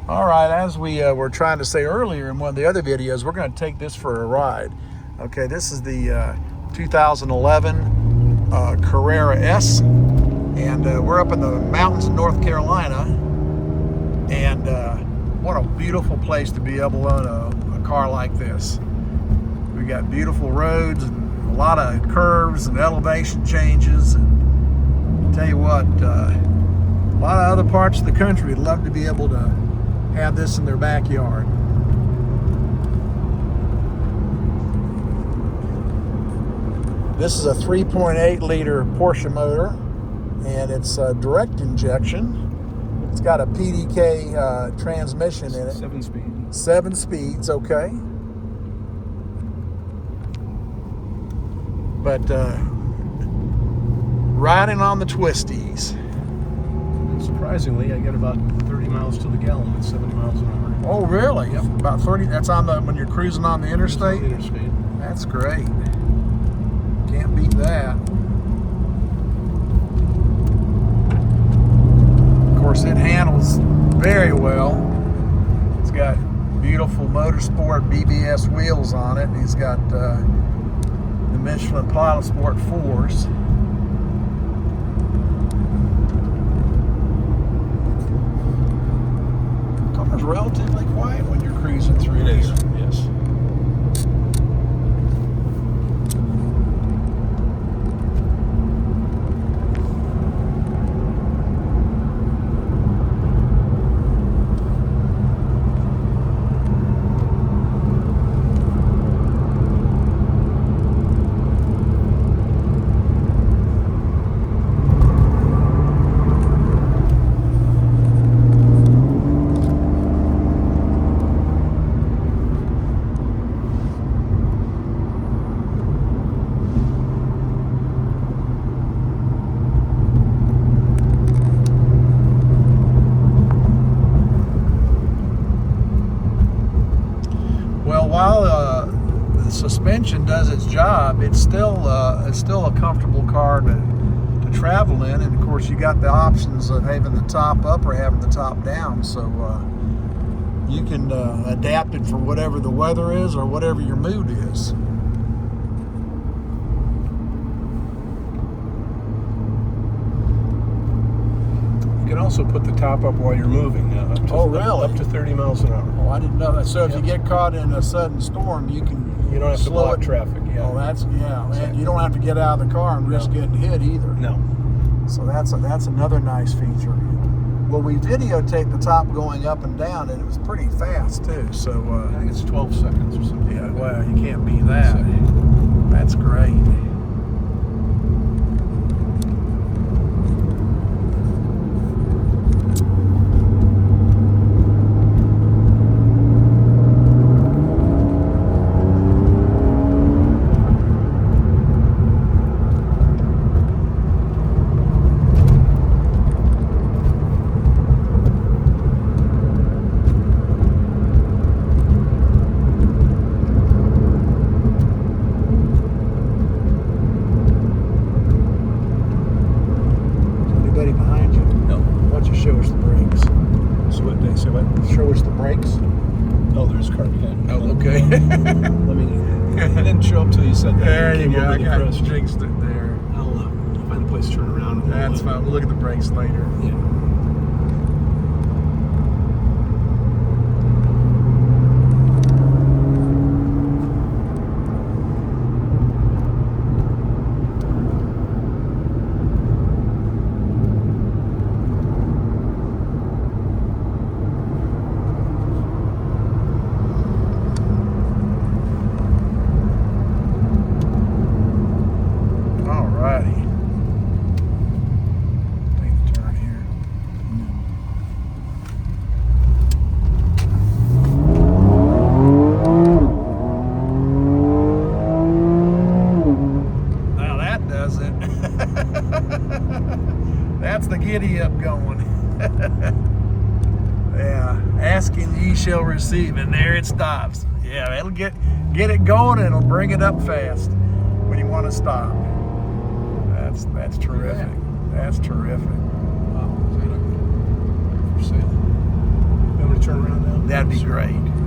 All right, as we were trying to say earlier in one of the other videos, we're going to take this for a ride. Okay, this is the 2011 Carrera S, and we're up in the mountains of North Carolina, and what a beautiful place to be able to own a car like this. We got beautiful roads and a lot of curves and elevation changes, and I'll tell you what, a lot of other parts of the country would love to be able to have this in their backyard. This is a 3.8 liter Porsche motor, and it's direct injection. It's got a PDK transmission in it. 7 speed. 7 speeds, okay. But riding on the twisties. Surprisingly, I get about 30 miles to the gallon at 70 miles an hour. Oh, really? Yep. About 30. That's on the when you're cruising on the interstate. That's great. Can't beat that. Of course, it handles very well. It's got beautiful Motorsport BBS wheels on it. He's got the Michelin Pilot Sport 4s. It's relatively quiet when you're cruising through here. It is, yes. While the suspension does its job, it's still a comfortable car to travel in, and of course you got the options of having the top up or having the top down, so you can adapt it for whatever the weather is or whatever your mood is. You can also put the top up while you're moving. Up to 30 miles an hour. Oh, I didn't know that. So if you get caught in a sudden storm, you don't have to block traffic. Yeah. Oh, and you don't have to get out of the car and risk getting hit either. No. So that's another nice feature. Well, we videotaped the top going up and down, and it was pretty fast too. So I think it's 12 seconds or something. Yeah, well, you can't beat that. That's great. Behind you? No. Why don't you show us the brakes? So what they say? What? Show us the brakes. Oh, there's a car behind. Oh, okay. It didn't show up till you said that. There you go. I got crest. jinxed it there. I'll find a place to turn around. And That's fine. We'll look at the brakes later. Yeah. That's the giddy up going. Yeah, asking ye shall receive, and there it stops. Yeah, it'll get it going, and it'll bring it up fast when you want to stop. That's terrific. That's terrific. Wow, is that for sale? I'm going to turn around. That'd be great.